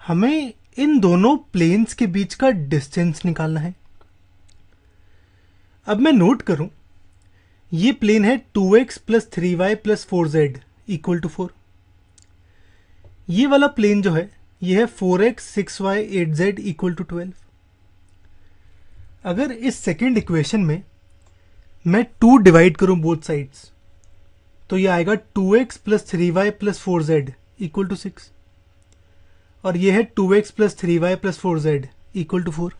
हमें इन दोनों प्लेन्स के बीच का डिस्टेंस निकालना है। अब मैं नोट करूं, ये प्लेन है 2x plus 3y plus 4z equal to 4। ये वाला प्लेन जो है ये है 4x 6y 8z equal to 12। अगर इस सेकेंड इक्वेशन में मैं 2 डिवाइड करूं बोथ साइड्स, तो ये आएगा 2x plus 3y plus 4z equal to 6, और ये है 2x plus 3y plus 4z equal to 4।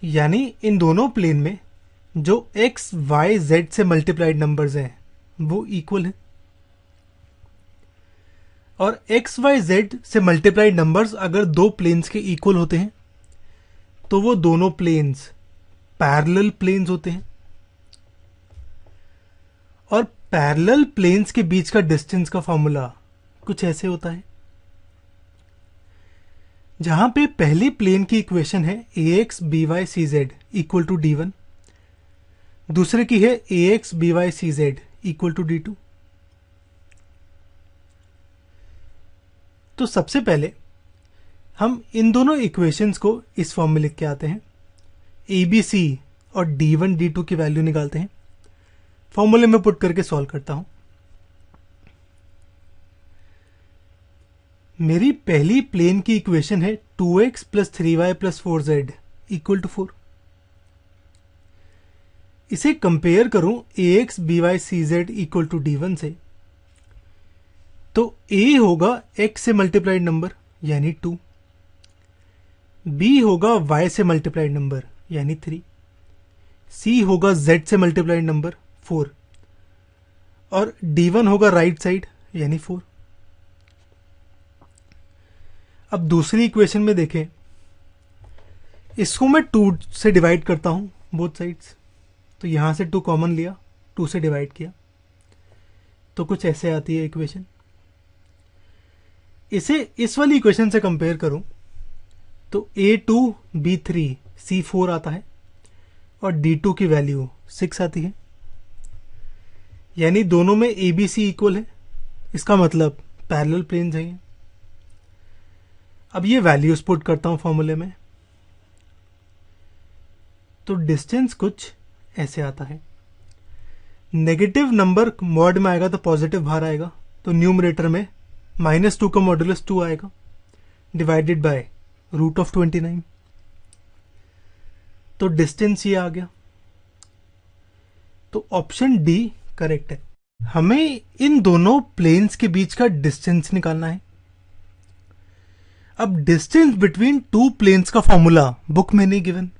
यानी इन दोनों प्लेन में जो x, y, z से मल्टीप्लाइड नंबर्स हैं वो इक्वल है, और x, y, z से मल्टीप्लाइड नंबर्स अगर दो प्लेन्स के इक्वल होते हैं तो वो दोनों प्लेन्स पैरेलल प्लेन्स होते हैं। और पैरेलल प्लेन्स के बीच का डिस्टेंस का फॉर्मूला कुछ ऐसे होता है, जहां पे पहली प्लेन की इक्वेशन है ax by cz equal to d1, दूसरे की है ax by cz equal to d2। तो सबसे पहले हम इन दोनों इक्वेशंस को इस फॉर्म में लिख के आते हैं, abc और d1 d2 की वैल्यू निकालते हैं, फॉर्मूले में पुट करके सॉल्व करता हूं। मेरी पहली प्लेन की इक्वेशन है 2x plus 3y plus 4z equal to 4। इसे कंपेयर करूं ax by cz equal to d1 से, तो a होगा x से मल्टीप्लाइड नंबर यानी 2, b होगा y से मल्टीप्लाइड नंबर यानी 3, c होगा z से मल्टीप्लाइड नंबर 4, और d1 होगा राइट साइड यानी 4। अब दूसरी इक्वेशन में देखें, इसको मैं 2 से डिवाइड करता हूं बोथ साइड्स, तो यहां से 2 कॉमन लिया, 2 से डिवाइड किया, तो कुछ ऐसे आती है इक्वेशन। इसे इस वाली इक्वेशन से कंपेयर करूं तो a2 b3 c4 आता है, और d2 की वैल्यू 6 आती है। यानी दोनों में abc इक्वल है, इसका मतलब पैरेलल प्लेन्स हैं। अब ये वैल्यूज पुट करता हूं फॉर्मूले में, तो डिस्टेंस कुछ ऐसे आता है। नेगेटिव नंबर मॉड में आएगा तो पॉजिटिव बाहर आएगा, तो न्यूमरेटर में -2 का मॉडुलस 2 आएगा, डिवाइडेड बाय रूट ऑफ 29, तो डिस्टेंस ये आ गया। तो ऑप्शन डी करेक्ट है। हमें इन दोनों प्लेन्स के बीच का डिस्टेंस निकालना है। अब डिस्टेंस बिटवीन टू प्लेन्स का फॉर्मूला बुक में नहीं गिवन,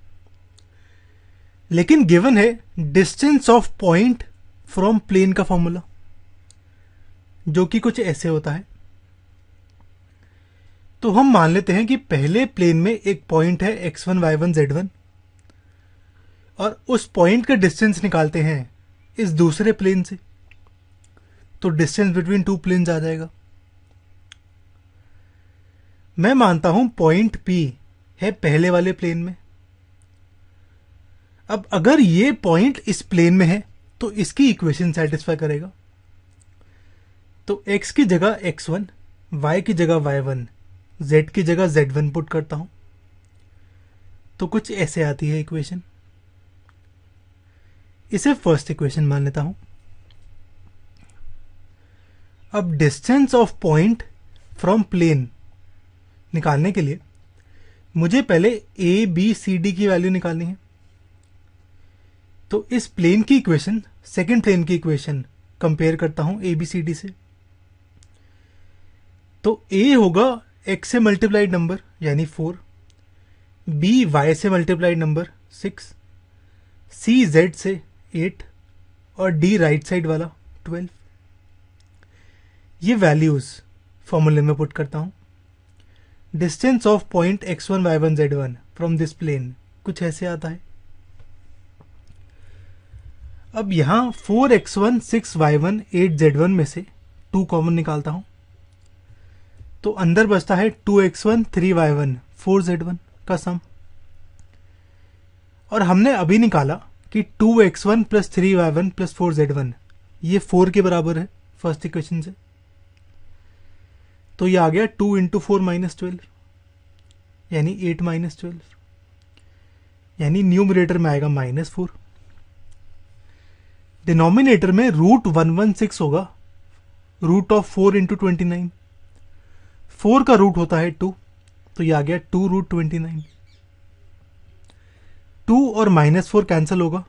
लेकिन गिवन है distance of point from plane का फॉर्मूला, जो कि कुछ ऐसे होता है। तो हम मान लेते हैं कि पहले प्लेन में एक पॉइंट है x1 y1 z1, और उस पॉइंट का डिस्टेंस निकालते हैं इस दूसरे प्लेन से, तो डिस्टेंस बिटवीन टू प्लेन्स आ जाएगा। मैं मानता हूं पॉइंट P है पहले वाले प्लेन में। अब अगर ये पॉइंट इस प्लेन में है तो इसकी इक्वेशन सेटिस्फाई करेगा। तो x की जगह x1, y की जगह y1, z की जगह z1 पुट करता हूं, तो कुछ ऐसे आती है इक्वेशन। इसे फर्स्ट इक्वेशन मान लेता हूं। अब distance of point from plane निकालने के लिए मुझे पहले a b c d की वैल्यू निकालनी है। तो इस प्लेन की इक्वेशन सेकेंड प्लेन की इक्वेशन कंपेयर करता हूं a b c d से। तो a होगा x से मल्टीप्लाइड नंबर यानी 4, b y से मल्टीप्लाइड नंबर 6, c z से 8, और d राइट साइड वाला 12। ये वैल्यूज फॉर्मूले में पुट करता हूं। Distance of point x1 y1 z1 from this plane कुछ ऐसे आता है। अब यहां 4x1 6y1 8z1 में से 2 कॉमन निकालता हूं, तो अंदर बचता है 2x1 3y1 4z1 का सम। और हमने अभी निकाला कि 2x1 plus 3y1 plus 4z1 ये 4 के बराबर है फर्स्ट इक्वेशन से। तो ये आ गया 2 इंटू 4 माइनस 12 यानी 8 माइनस 12, यानी न्यूमरेटर में आएगा -4। डिनोमिनेटर में रूट 116 होगा, रूट ऑफ 4 इंटू 29, 4 का रूट होता है 2, तो ये आ गया 2 रूट 29। 2 और -4 कैंसिल होगा,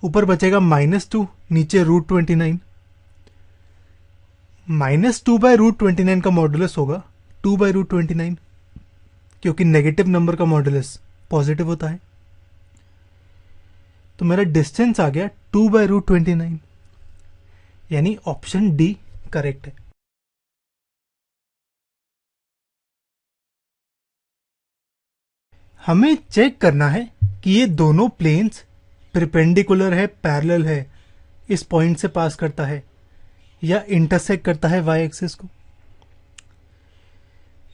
ऊपर बचेगा -2, नीचे रूट 29। -2 बाय रूट 29 का मॉडुलस होगा 2 बाय रूट 29, क्योंकि नेगेटिव नंबर का मॉडुलस पॉजिटिव होता है। तो मेरा डिस्टेंस आ गया 2 बाय रूट 29, यानी ऑप्शन डी करेक्ट है। हमें चेक करना है कि ये दोनों प्लेन्स परपेंडिकुलर है, पैरेलल है, इस पॉइंट से पास करता है या इंटरसेक्ट करता है वाई एक्सिस को।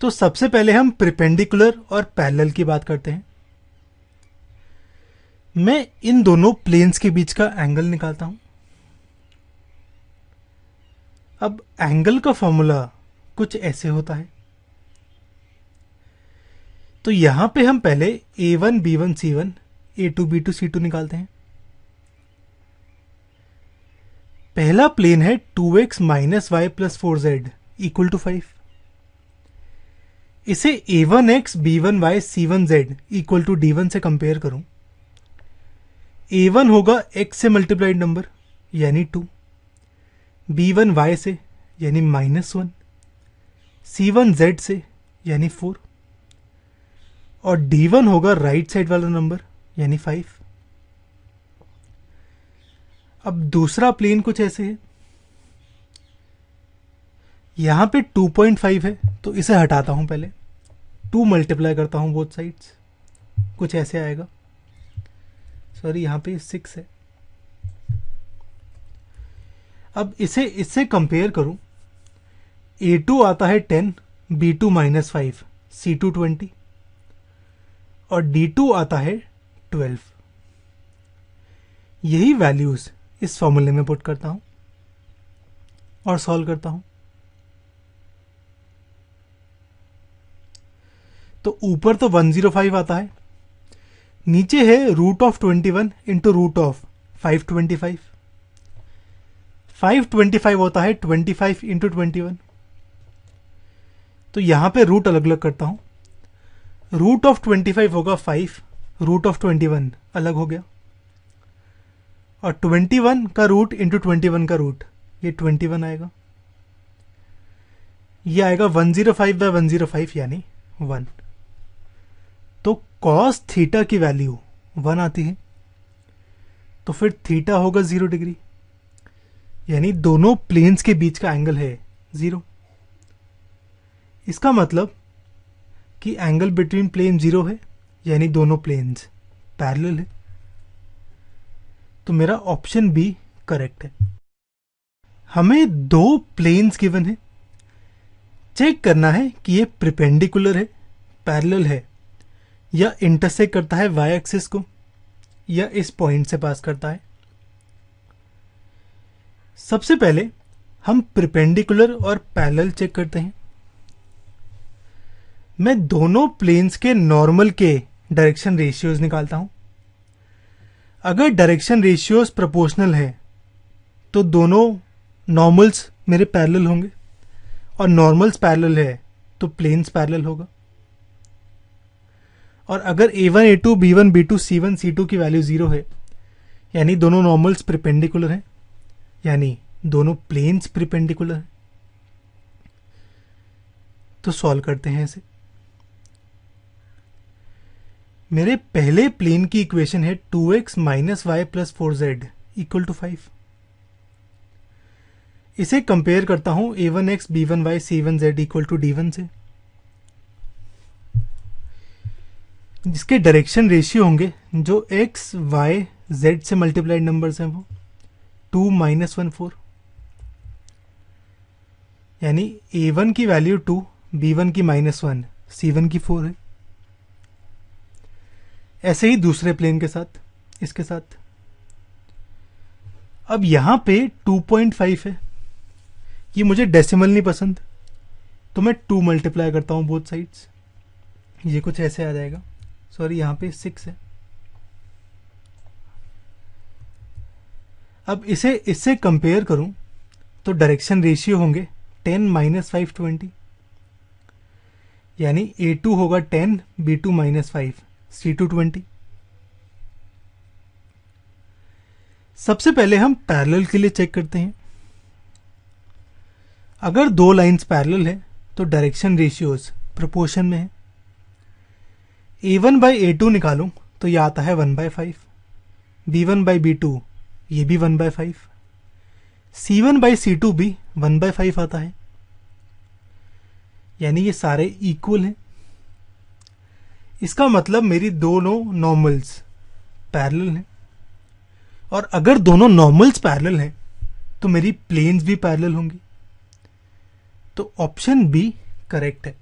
तो सबसे पहले हम परपेंडिकुलर और पैरेलल की बात करते हैं। मैं इन दोनों प्लेन्स के बीच का एंगल निकालता हूं। अब एंगल का फॉर्मूला कुछ ऐसे होता है। तो यहां पे हम पहले A1 B1 C1 A2 B2 C2 निकालते हैं। पहला प्लेन है 2x minus Y plus 4z equal to 5। इसे A1x B1y C1z equal to D1 से कंपेयर करूं। A1 होगा x से मल्टीप्लाइड नंबर यानी 2, B1 y से यानी -1, C1 z से यानी 4, और D1 होगा राइट साइड वाला नंबर यानी 5। अब दूसरा प्लेन कुछ ऐसे है। यहां पे 2.5 है, तो इसे हटाता हूं, पहले 2 मल्टीप्लाई करता हूं बोथ साइड्स, कुछ ऐसे आएगा। सॉरी, यहां पे 6 है। अब इसे इससे कंपेयर करूं। A2 आता है 10, B2 -5, C2 20, और D2 आता है 12। यही वैल्यूज इस फॉर्मूले में पुट करता हूं और सॉल्व करता हूं। तो ऊपर तो 105 आता है, नीचे है root of 21 into root of 525। 525 होता है 25 इंटू 21। तो यहां पे रूट अलग अलग करता हूं। रूट ऑफ 25 होगा 5, रूट ऑफ 21 अलग हो गया, और 21 का रूट इंटू 21 का रूट, ये 21 आएगा। ये आएगा 105 बाय 105 यानी 1। तो कॉस थीटा की वैल्यू 1 आती है, तो फिर थीटा होगा 0 डिग्री, यानी दोनों प्लेन्स के बीच का एंगल है 0। इसका मतलब कि एंगल बिटवीन प्लेन 0 है, यानी दोनों प्लेन्स पैरेलल है। तो मेरा ऑप्शन बी करेक्ट है। हमें दो प्लेन्स गिवन है, चेक करना है कि ये परपेंडिकुलर है, पैरेलल है, या इंटरसेक्ट करता है वाई एक्सिस को, या इस पॉइंट से पास करता है। सबसे पहले हम परपेंडिकुलर और पैरेलल चेक करते हैं। मैं दोनों प्लेन्स के नॉर्मल के डायरेक्शन रेशियोज निकालता हूं। अगर डायरेक्शन रेशियोज प्रोपोर्शनल है तो दोनों नॉर्मल्स मेरे पैरेलल होंगे, और नॉर्मल्स पैरेलल है तो प्लेन्स पैरेलल होगा। और अगर A1 A2 B1 B2 C1 C2 की वैल्यू 0 है, यानी दोनों नॉर्मल्स परपेंडिकुलर हैं, यानी दोनों प्लेन्स परपेंडिकुलर हैं। तो सॉल्व करते हैं इसे। मेरे पहले प्लेन की इक्वेशन है 2x minus Y plus 4z equal to 5। इसे कंपेयर करता हूं A1x B1y C1z equal to D1 से, जिसके डायरेक्शन रेशियो होंगे जो x y z से मल्टीप्लाइड नंबर्स हैं वो 2 - 1 4, यानी A1 की वैल्यू 2, B1 की -1, C1 की 4 है। ऐसे ही दूसरे प्लेन के साथ, इसके साथ। अब यहां पे 2.5 है, ये मुझे डेसिमल नहीं पसंद, तो मैं 2 मल्टीप्लाई करता हूँ बोथ साइड्स, ये कुछ ऐसे आ जाएगा। सॉरी, यहाँ पे 6 है। अब इसे इससे कंपेयर करूं तो डायरेक्शन रेशियो होंगे 10 माइनस 5 20, यानी A2 होगा 10, B2 माइनस 5, C2 20। सबसे पहले हम पैरेलल के लिए चेक करते हैं। अगर दो लाइंस पैरेलल है तो डायरेक्शन रेशियोज प्रोपोर्शन में है। A1 बाई A2 निकालूं तो यह आता है 1/5, B1 बाई B2 ये भी 1/5, C1 बाई C2 भी 1/5 आता है, यानी ये सारे इक्वल हैं। इसका मतलब मेरी दोनों नॉर्मल्स पैरेलल हैं, और अगर दोनों नॉर्मल्स पैरेलल हैं तो मेरी प्लेन्स भी पैरेलल होंगी। तो ऑप्शन बी करेक्ट है।